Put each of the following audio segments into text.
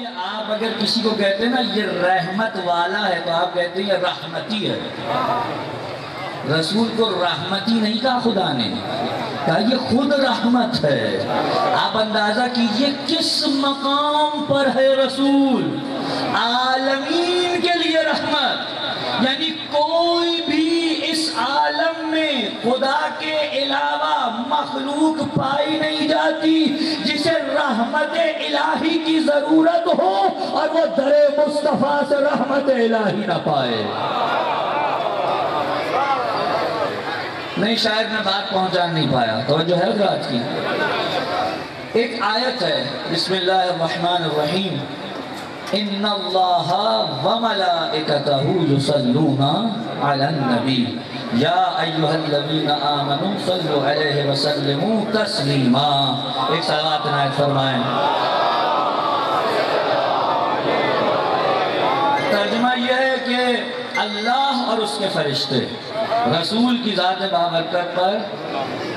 یہ آپ اگر کسی کو کہتے ہیں نا یہ رحمت والا ہے تو آپ کہتے ہیں یہ رحمتی ہے. رسول کو رحمتی نہیں کہا خدا نے، کہا یہ خود رحمت ہے. آپ اندازہ کیجئے کس مقام پر ہے رسول، عالمین کے لیے رحمت. یعنی کوئی بھی اس عالم میں خدا کے علاوہ مخلوق پائی نہیں جاتی جسے رحمت الہی کی ضرورت ہو اور وہ در مصطفیٰ سے رحمت الہی نہ پائے. نہیں شاید میں بات پہنچا نہیں پایا، توجہ ہے حضرات کی. ایک آیت ہے بسم اللہ الرحمن الرحیم، ان اللہ وملائکتہ یصلون علی النبی یا ایھا الذین آمنوا صلوا علیہ وسلموا تسلیما. ایک صلوات عنایت فرمائیں. ترجمہ یہ ہے کہ اللہ اور اس کے فرشتے رسول کی ذات بابرکت پر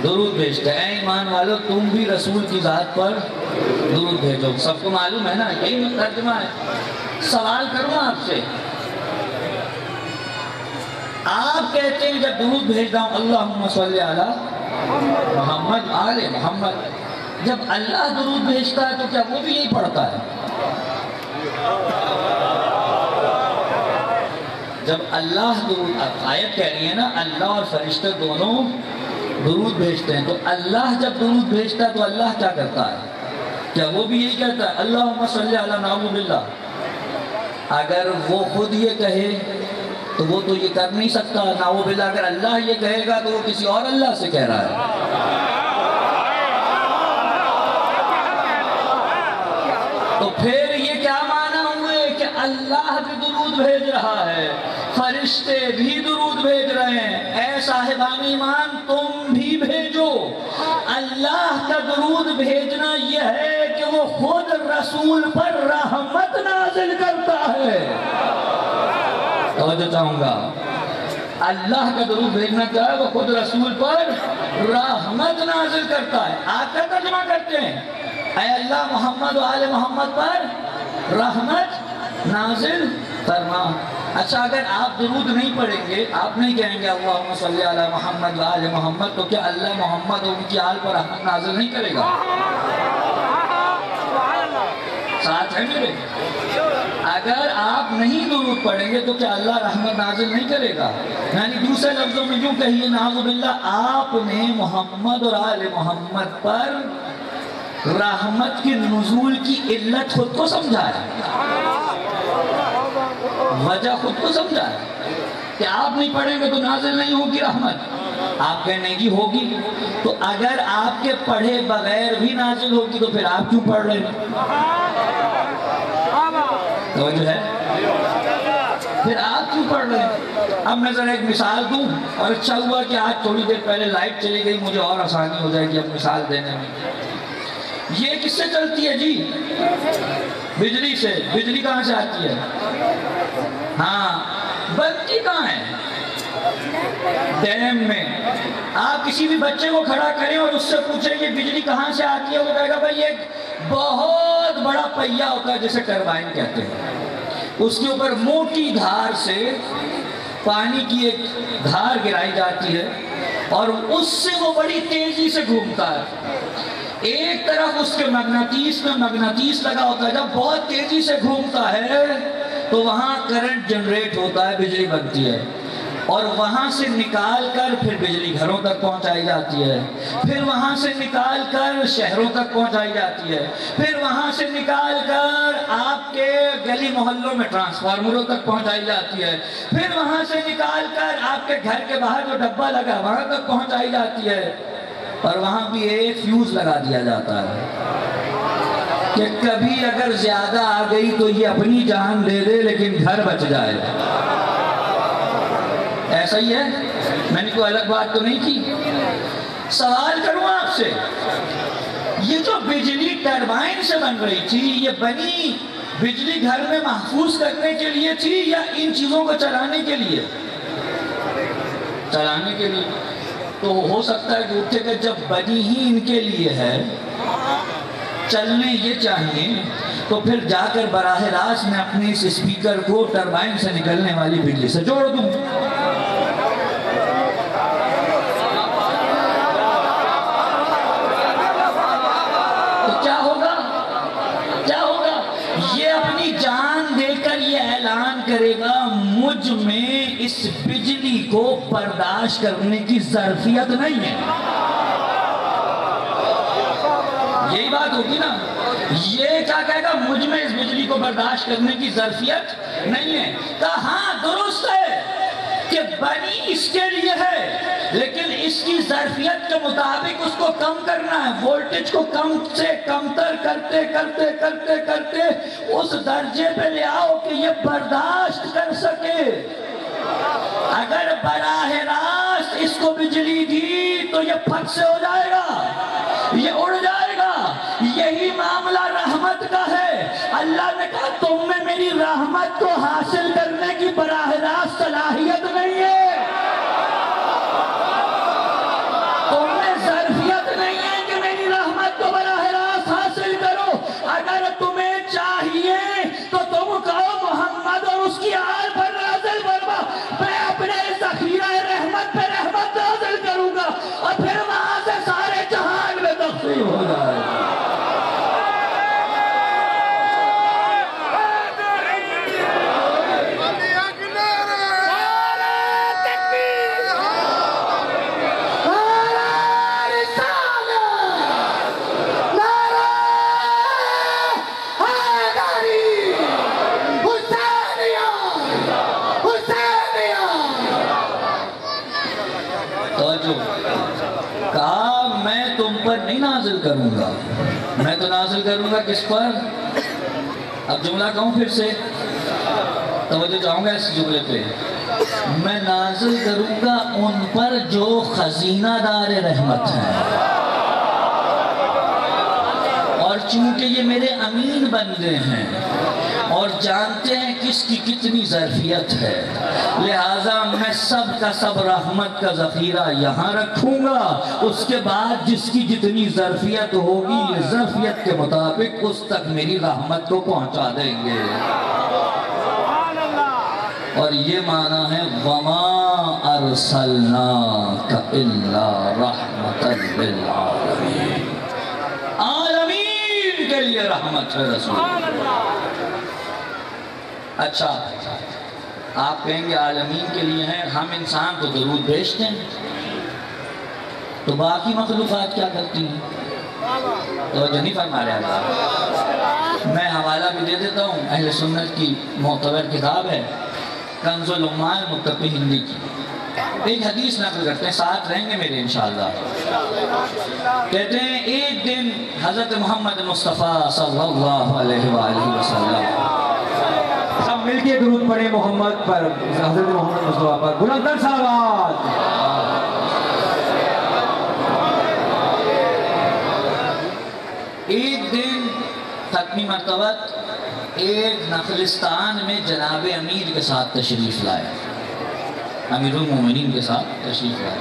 درود بھیجتے ہیں. اے ایمان والو تم بھی رسول کی ذات پر درود بھیجو. سب کو معلوم ہے نا، یہی ترجمہ ہے. سوال کروں آپ سے، آپ کہتے ہیں جب درود بھیجتا ہوں اللہم صلی علی محمد آل محمد، جب اللہ درود بھیجتا ہے تو کیا وہ بھی یہی پڑھتا ہے؟ جب اللہ درود، آیت کہہ رہی ہے نا اللہ اور فرشتے دونوں درود بھیجتے ہیں، تو اللہ جب درود بھیجتا ہے تو اللہ کیا کرتا ہے؟ کیا وہ بھی یہی کہتا ہے اللہم صلی علی نعوذ باللہ؟ اگر وہ خود یہ کہے تو وہ تو یہ کر نہیں سکتا نعوذ باللہ. اگر اللہ یہ کہے گا تو وہ کسی اور اللہ سے کہہ رہا ہے. تو پھر یہ کیا معنی ہوئے کہ اللہ بھی درود بھیج رہا ہے، فرشتے بھی درود بھیج رہے ہیں. اے صاحبان ایمان تم بھی بھیجو. اللہ کا درود بھیجنا یہ ہے کہ وہ خود رسول پر رحمت نازل کرتا ہے. توجہ چاہوں گا، اللہ کا درود بھیجنا کیا ہے؟ وہ خود رسول پر رحمت نازل کرتا ہے. آپ کا ترجمہ کرتے ہیں اے اللہ محمد و آل محمد پر رحمت نازل فرما. اچھا اگر آپ درود نہیں پڑھیں گے، آپ نہیں کہیں گے اللہم صلی علی محمد و آل محمد، تو کیا اللہ محمد و ان کی آل پر رحمت نازل نہیں کرے گا؟ ساتھ ہے میرے؟ اگر آپ نہیں درود پڑھیں گے تو کیا اللہ رحمت نازل نہیں کرے گا؟ یعنی دوسرے لفظوں میں یوں کہیے نعوذ باللہ آپ نے محمد اور آل محمد پر رحمت کی نزول کی علت خود کو سمجھا ہے، وجہ خود کو سمجھا ہے کہ آپ نہیں پڑھیں گے تو نازل نہیں ہوگی رحمت. آپ کہنے کی ہوگی، تو اگر آپ کے پڑھے بغیر بھی نازل ہوگی تو پھر آپ کیوں پڑھ رہے ہیں؟ توجہ ہے؟ پھر آپ کیوں پڑھ رہے ہیں؟ اب میں ذرا ایک مثال دوں، اور اچھا ہوا کہ آج تھوڑی دیر پہلے لائٹ چلی گئی، مجھے اور آسانی ہو جائے گی اب مثال دینے میں. یہ کس سے چلتی ہے جی؟ بجلی سے. بجلی کہاں سے آتی ہے؟ ہاں، بتی کہاں ہے؟ ڈیم میں. آپ کسی بھی بچے کو کھڑا کریں اور اس سے پوچھیں کہ بجلی کہاں سے آتی ہے، وہ کہے گا بھائی ایک بہت بڑا پہیا ہوتا ہے جسے ٹربائن کہتے ہیں، اس کے اوپر موٹی دھار سے پانی کی ایک دھار گرائی جاتی ہے اور اس سے وہ بڑی تیزی سے گھومتا ہے. ایک طرف اس کے مغناطیس میں مغناطیس لگا ہوتا ہے، جب بہت تیزی سے گھومتا ہے تو وہاں کرنٹ جنریٹ ہوتا ہے، بجلی بنتی ہے، اور وہاں سے نکال کر پھر بجلی گھروں تک پہنچائی جاتی ہے، پھر وہاں سے نکال کر شہروں تک پہنچائی جاتی ہے، پھر وہاں سے نکال کر آپ کے گلی محلوں میں ٹرانسفارمروں تک پہنچائی جاتی ہے، پھر وہاں سے نکال کر آپ کے گھر کے باہر جو ڈبہ لگا وہاں تک پہنچائی جاتی ہے، اور وہاں بھی ایک فیوز لگا دیا جاتا ہے کہ کبھی اگر زیادہ آ گئی تو یہ اپنی جان دے دے لیکن گھر بچ جائے. ایسا ہی ہے، میں نے کوئی الگ بات تو نہیں کی. سوال کروں آپ سے، یہ جو بجلی ٹربائن سے بن رہی تھی، یہ بنی بجلی گھر میں محفوظ کرنے کے لیے تھی یا ان چیزوں کو چلانے کے لیے؟ چلانے کے لیے. تو ہو سکتا ہے کہ اٹھے کہ جب بنی ہی ان کے لیے ہے، چلنے یہ چاہیے تو پھر جا کر براہ راست میں اپنے اس اسپیکر کو ٹربائن سے نکلنے والی بجلی سے جوڑ دوں. تو کیا ہوگا؟ کیا ہوگا؟ یہ اپنی جان دے کر یہ اعلان کرے گا مجھ میں اس بجلی کو برداشت کرنے کی ظرفیت نہیں ہے. یہی بات ہوگی نا. یہ کیا کہے گا؟ مجھ میں اس بجلی کو برداشت کرنے کی ظرفیت نہیں ہے. کہا ہاں درست ہے کہ بنی اس کے لیے ہے، لیکن اس کی ظرفیت کے مطابق اس کو کم کرنا ہے. وولٹیج کو کم سے کم تر کرتے کرتے کرتے کرتے اس درجے پہ لے آؤ کہ یہ برداشت کر سکے. اگر براہ راست اس کو بجلی دی تو یہ پھٹ سے ہو جائے گا، یہ اڑ جائے گا. یہی معاملہ رحمت کا ہے. اللہ نے کہا تم میں میری رحمت کو حاصل کرنے کی براہ راست صلاحیت نہیں ہے، تم میں ظرفیت نہیں ہے کہ میری رحمت کو براہ راست حاصل کرو. اگر تمہیں چاہیے تو تم کہو محمد اور اس کی آل پر نازل فرما، میں اپنے ذخیرہ رحمت پہ رحمت نازل کروں گا اور پھر وہاں سے سارے جہان میں تقسیم ہو جائے گا. کہا میں تم پر نہیں نازل کروں گا، میں تو نازل کروں گا کس پر؟ اب جملہ کہوں پھر سے، توجہ چاہوں گا اس جملے پہ. میں نازل کروں گا ان پر جو خزینہ دار رحمت ہیں، اور چونکہ یہ میرے امین بندے ہیں اور جانتے ہیں کس کی کتنی ظرفیت ہے، لہٰذا میں سب کا سب رحمت کا ذخیرہ یہاں رکھوں گا. اس کے بعد جس کی جتنی ظرفیت ہوگی یہ ظرفیت کے مطابق اس تک میری رحمت کو پہنچا دیں گے. اور یہ معنی ہے وَمَا أَرْسَلْنَاكَ إِلَّا رَحْمَةً لِلْعَالَمِينَ. عالمین کے لیے رحمت ہے رسول. اچھا آپ کہیں گے عالمین کے لیے ہیں، ہم انسان کو درود بھیجتے ہیں، تو باقی مخلوقات کیا کرتی ہیں؟ توجہ نہیں فرما رہے اللہ. میں حوالہ بھی دے دیتا ہوں، اہل سنت کی معتبر کتاب ہے کنز الامال متقی ہندی کی. ایک حدیث نقل کرتے ہیں، ساتھ رہیں گے میرے انشاءاللہ. کہتے ہیں ایک دن حضرت محمد مصطفیٰ صلی اللہ علیہ وآلہ وسلم، سب مل کے درود پڑھیں محمد پر، حضرت محمد مصطفیٰ پر بلندر صلوات. ایک دن ختمی مرتبہ ایک نخلستان میں جناب امیر کے ساتھ تشریف لائے، امیر المومنین کے ساتھ تشریف لائے.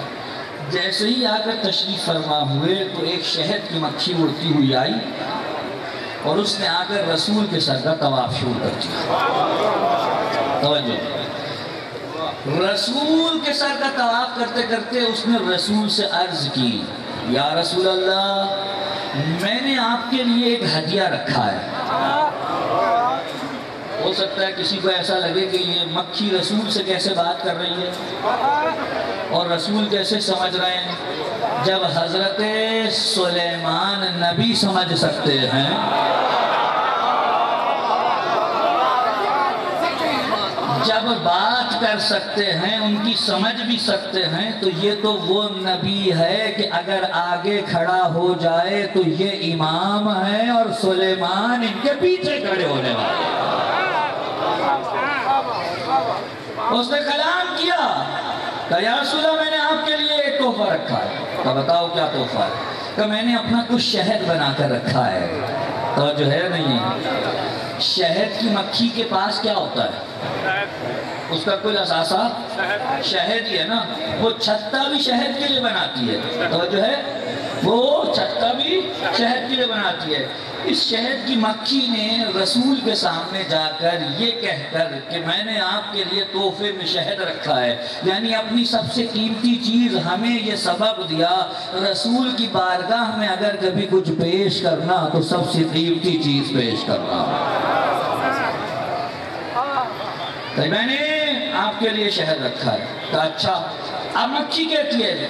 جیسے ہی آ کر تشریف فرما ہوئے تو ایک شہد کی مکھی اڑتی ہوئی آئی اور اس نے آ کر رسول کے سر کا طواف شروع کر دیا. توجہ، رسول کے سر کا طواف کرتے کرتے اس نے رسول سے عرض کی یا رسول اللہ میں نے آپ کے لیے ایک ہدیہ رکھا ہے. ہو سکتا ہے کسی کو ایسا لگے کہ یہ مکھی رسول سے کیسے بات کر رہی ہے اور رسول کیسے سمجھ رہے ہیں، جب حضرت سلیمان نبی سمجھ سکتے ہیں، جب بات کر سکتے ہیں، ان کی سمجھ بھی سکتے ہیں، تو یہ تو وہ نبی ہے کہ اگر آگے کھڑا ہو جائے تو یہ امام ہے اور سلیمان ان کے پیچھے کھڑے ہونے والے. اس نے کلام کیا کہ یا رسول اللہ میں نے آپ کے لیے ایک تحفہ رکھا ہے. کہ بتاؤ کیا تحفہ ہے؟ کہ میں نے اپنا کچھ شہد بنا کر رکھا ہے. توجہ ہے نہیں ہے؟ شہد کی مکھی کے پاس کیا ہوتا ہے؟ اس کا کوئی اثاثہ شہد ہی ہے نا. وہ چھتا بھی شہد کے لیے بناتی ہے. توجہ ہے؟ وہ چھتا بھی شہد کے لیے بناتی ہے۔ اس شہد کی مکھی نے رسول کے سامنے جا کر یہ کہہ کر کہ میں نے آپ کے لیے تحفے میں شہد رکھا ہے، یعنی اپنی سب سے قیمتی چیز ہمیں یہ سبق دیا، رسول کی بارگاہ میں اگر کبھی کچھ پیش کرنا تو سب سے قیمتی چیز پیش کرنا۔ تو میں نے آپ کے لیے شہد رکھا ہے۔ تو اچھا، اب مکھی کہتی ہے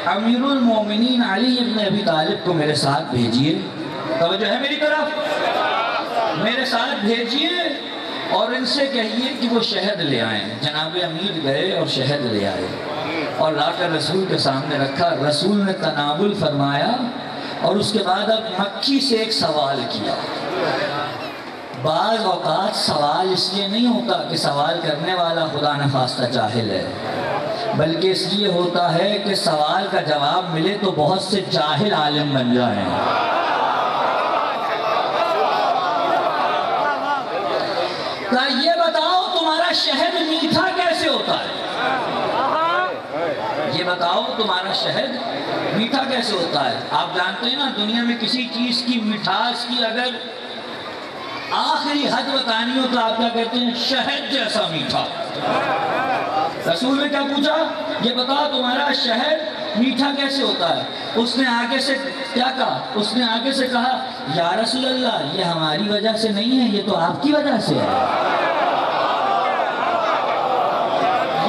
امیر المومنین علی ابن ابی طالب کو میرے ساتھ بھیجیے، توجہ ہے میری طرف، میرے ساتھ بھیجیے اور ان سے کہیے کہ وہ شہد لے آئیں۔ جناب امیر گئے اور شہد لے آئے اور لا کر رسول کے سامنے رکھا۔ رسول نے تناول فرمایا اور اس کے بعد اب مکھی سے ایک سوال کیا۔ بعض اوقات سوال اس لیے نہیں ہوتا کہ سوال کرنے والا خدا نخواستہ جاہل ہے، بلکہ اس لیے ہوتا ہے کہ سوال کا جواب ملے تو بہت سے جاہل عالم بن جائیں۔ یہ بتاؤ تمہارا شہد میٹھا کیسے ہوتا ہے؟ یہ بتاؤ تمہارا شہد میٹھا کیسے ہوتا ہے؟ آپ جانتے ہیں نا، دنیا میں کسی چیز کی مٹھاس کی اگر آخری حد بتانی ہو تو آپ کیا کہتے ہیں؟ شہد جیسا میٹھا۔ رسول نے کیا پوچھا؟ یہ بتاؤ تمہارا شہد میٹھا کیسے ہوتا ہے؟ اس نے آگے سے کیا کہا؟ اس نے آگے سے کہا یا رسول اللہ، یہ ہماری وجہ سے نہیں ہے، یہ تو آپ کی وجہ سے ہے۔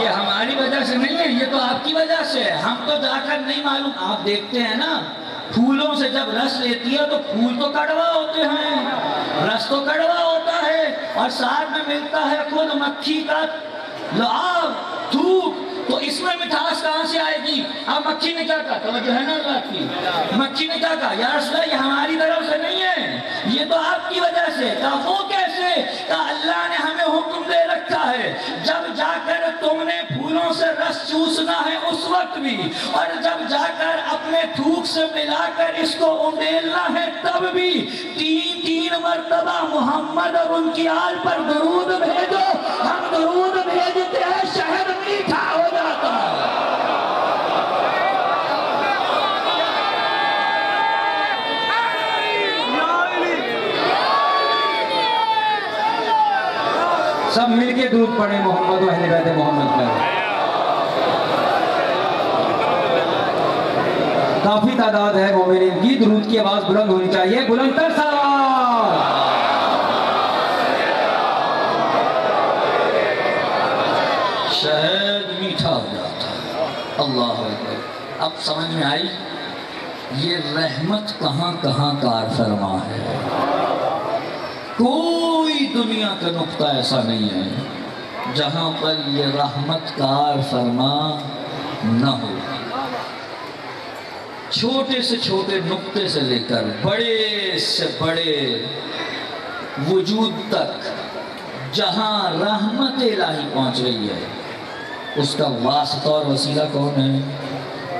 یہ ہماری وجہ سے نہیں ہے، یہ تو آپ کی وجہ سے ہے، ہم تو جا کر نہیں معلوم۔ آپ دیکھتے ہیں نا، پھولوں سے جب رس لیتی ہے تو پھول تو کڑوا ہوتے ہیں، رس تو کڑوا ہوتا ہے، اور ساتھ میں ملتا ہے خود مکھی کا لعاب، تھوک، تو اس میں مٹھاس کہاں سے آئے گی؟ اب مکھی نے کیا کہا؟ توجہ ہے نا بات کی؟ مکھی نے کیا کہا؟ یا رسول اللہ، یہ ہماری طرف سے نہیں ہے، یہ تو آپ کی وجہ سے۔ کہا وہ کیسے؟ کہا اللہ نے ہمیں حکم دے رکھا ہے، جب جا کر تم نے پھولوں سے رس چوسنا ہے اس وقت بھی، اور جب جا کر اپنے تھوک سے ملا کر اس کو انڈیلنا ہے تب بھی، تین مرتبہ محمد اور ان کی آل پر درود بھیجو۔ ہم درود بھیجتے ہیں، شہد میٹھا ہو جاتا ہے۔ سب مل کے درود پڑھیں محمد و اہل بیت محمد پر۔ کافی تعداد ہے مومنین کی، درود کی آواز بلند ہونی چاہیے، بلند تر سلام۔ شہد میٹھا ہو جاتا ہے۔ اللہ اکبر۔ اب سمجھ میں آئی یہ رحمت کہاں کہاں کار فرما ہے۔ کوئی دنیا کا نقطہ ایسا نہیں ہے جہاں پر یہ رحمت کار فرما نہ ہو۔ چھوٹے سے چھوٹے نقطے سے لے کر بڑے سے بڑے وجود تک جہاں رحمت الہی پہنچ رہی ہے، اس کا واسطہ اور وسیلہ کون ہے؟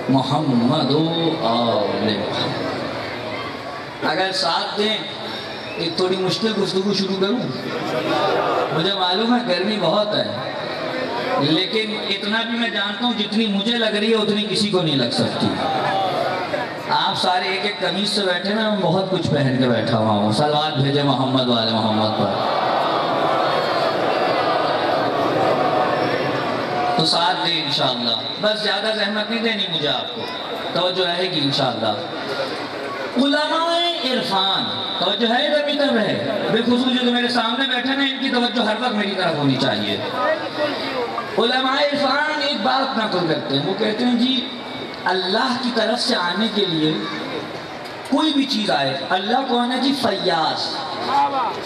محمد و آل محمد۔ اگر ساتھ دیں، ایک تھوڑی مشکل گفتگو شروع کروں، مجھے معلوم ہے گرمی بہت ہے، لیکن اتنا بھی میں جانتا ہوں جتنی مجھے لگ رہی ہے اتنی کسی کو نہیں لگ سکتی۔ آپ سارے ایک ایک قمیص سے بیٹھے نا، میں بہت کچھ پہن کے بیٹھا ہوا ہوں۔ صلوات بھیجے محمد والے محمد پر۔ تو ساتھ دیں انشاءاللہ، بس زیادہ زحمت نہیں دینی مجھے، آپ کو توجہ رہے گی انشاءاللہ۔ علماء عرفان، توجہ ہے ادھر بھی طرف ہے، بالخصوص جو میرے سامنے بیٹھے نا، ان کی توجہ ہر وقت میری طرف ہونی چاہیے۔ علماء عرفان ایک بات نقل کرتے ہیں، وہ کہتے ہیں جی اللہ کی طرف سے آنے کے لیے کوئی بھی چیز آئے، اللہ کون ہے جی؟ فیاض۔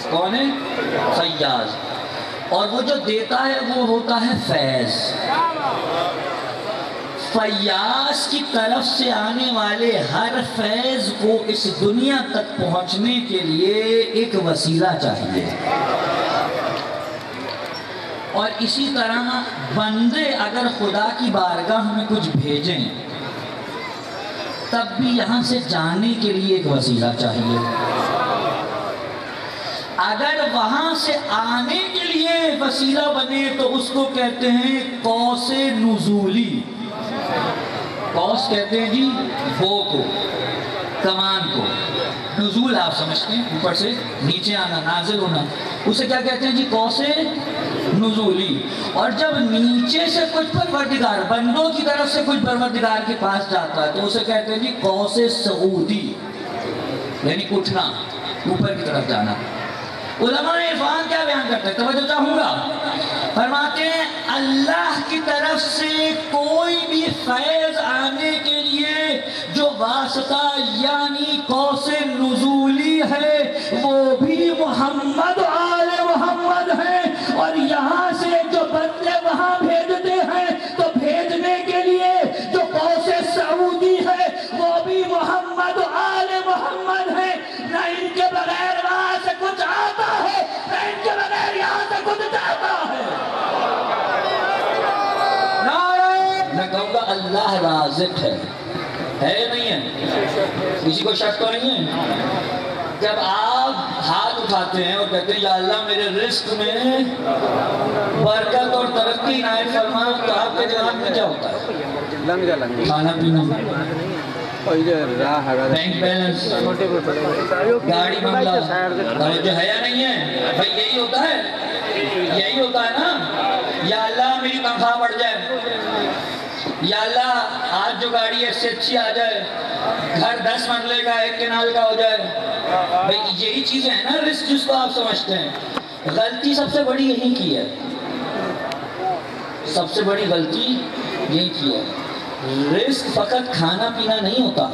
کون ہے؟ فیاض۔ اور وہ جو دیتا ہے وہ ہوتا ہے فیض۔ فیاض کی طرف سے آنے والے ہر فیض کو اس دنیا تک پہنچنے کے لیے ایک وسیلہ چاہیے، اور اسی طرح بندے اگر خدا کی بارگاہ میں کچھ بھیجیں تب بھی یہاں سے جانے کے لیے ایک وسیلہ چاہیے۔ اگر وہاں سے آنے کے لیے وسیلہ بنے تو اس کو کہتے ہیں قوس نزولی۔ قوس کہتے ہیں جی وہ کو، کمان کو. نزول آپ سمجھتے ہیں اوپر سے نیچے آنا، نازل ہونا، اسے کیا کہتے ہیں جی؟ قوس نزولی. اور جب نیچے سے کچھ پروردگار، بندوں کی طرف سے کچھ پروردگار کے پاس جاتا ہے تو اسے کہتے ہیں جی قوس صعودی، یعنی اٹھنا، اوپر کی طرف جانا. علماء عرفان کیا بیان کرتے ہیں؟ توجہ چاہوں گا. فرماتے ہیں اللہ کی طرف سے کوئی بھی فیض آنے کے لیے جو واسطہ یعنی قوس نزولی ہے وہ بھی محمد آل محمد ہے. اور یہاں سے جو بندے وہاں بھیجتے ہیں تو بھیجنے کے لیے جو قوس سعودی ہے وہ بھی محمد آل محمد ہے. نہ ان کے بغیر وہاں سے کچھ آتا ہے، نہ ان کے بغیر یہاں سے کچھ جاتا ہے. میں کہوں گا اللہ رازق ہے یا نہیں ہے؟ کسی کو شک تو نہیں ہے؟ جب آپ ہاتھ اٹھاتے ہیں اور کہتے ہیں یا اللہ میرے رزق میں برکت اور ترقی عنایت فرما، تو آپ کے دماغ میں کیا ہوتا ہے؟ کھانا پینا، بینک بیلنس، گاڑی بنگلہ، توجہ ہے یا نہیں ہے؟ بھائی یہی ہوتا ہے، یہی ہوتا ہے نا. یا اللہ میری تنخواہ بڑھ جائے، یا اللہ آج جو گاڑی ہے اس سے اچھی آ جائے، گھر 10 مرلے کا 1 کنال کا ہو جائے. بھائی یہی چیزیں ہیں نا رزق جس کو آپ سمجھتے ہیں. غلطی سب سے بڑی یہی کی ہے، سب سے بڑی غلطی یہی کی ہے. رزق فقط کھانا پینا نہیں ہوتا.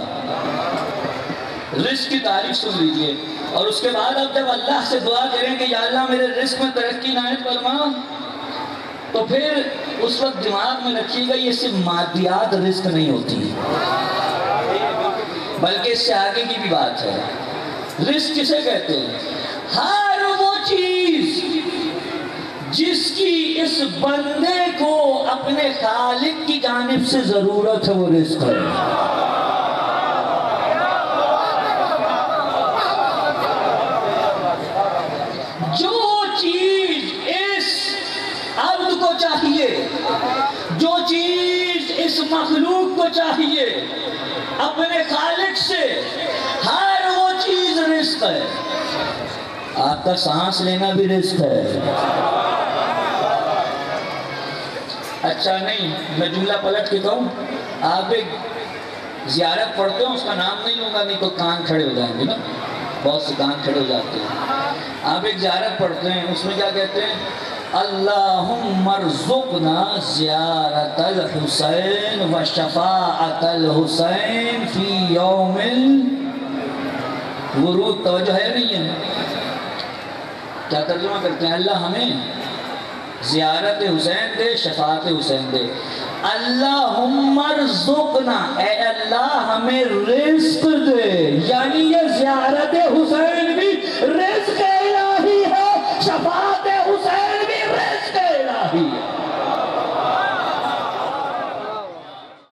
رزق کی تعریف سن لیجئے اور اس کے بعد اب جب اللہ سے دعا کریں کہ یا اللہ میرے رزق میں ترقی عنایت فرما، تو پھر اس وقت دماغ میں رکھیے گا یہ صرف مادیات رزق نہیں ہوتی، بلکہ اس سے آگے کی بھی بات ہے. رزق کسے کہتے ہیں؟ ہر وہ چیز جس کی اس بندے کو اپنے خالق کی جانب سے ضرورت ہے وہ رزق ہے. جو چیز اس عبد کو چاہیے، جو چیز اس مخلوق کو چاہیے اپنے خالق سے، ہر وہ چیز رزق ہے. آپ کا سانس لینا بھی رزق ہے. اچھا نہیں، میں جملہ پلٹ کے کہوں، آپ ایک زیارت پڑھتے ہیں، اس کا نام نہیں لوں گا نہیں تو کان کھڑے ہو جائیں گے نا، بہت سے کان کھڑے ہو جاتے ہیں. آپ ایک زیارت پڑھتے ہیں، اس میں کیا کہتے ہیں؟ اللہم ارزقنا زیارت الحسین و شفاعت الحسین فی یوم الورود. توجہ ہے نہیں ہے؟ کیا ترجمہ کرتے ہیں؟ اللہ ہمیں زیارت حسین دے، شفاعت حسین دے. اللہم ارزقنا، اے اللہ ہمیں رزق دے، یا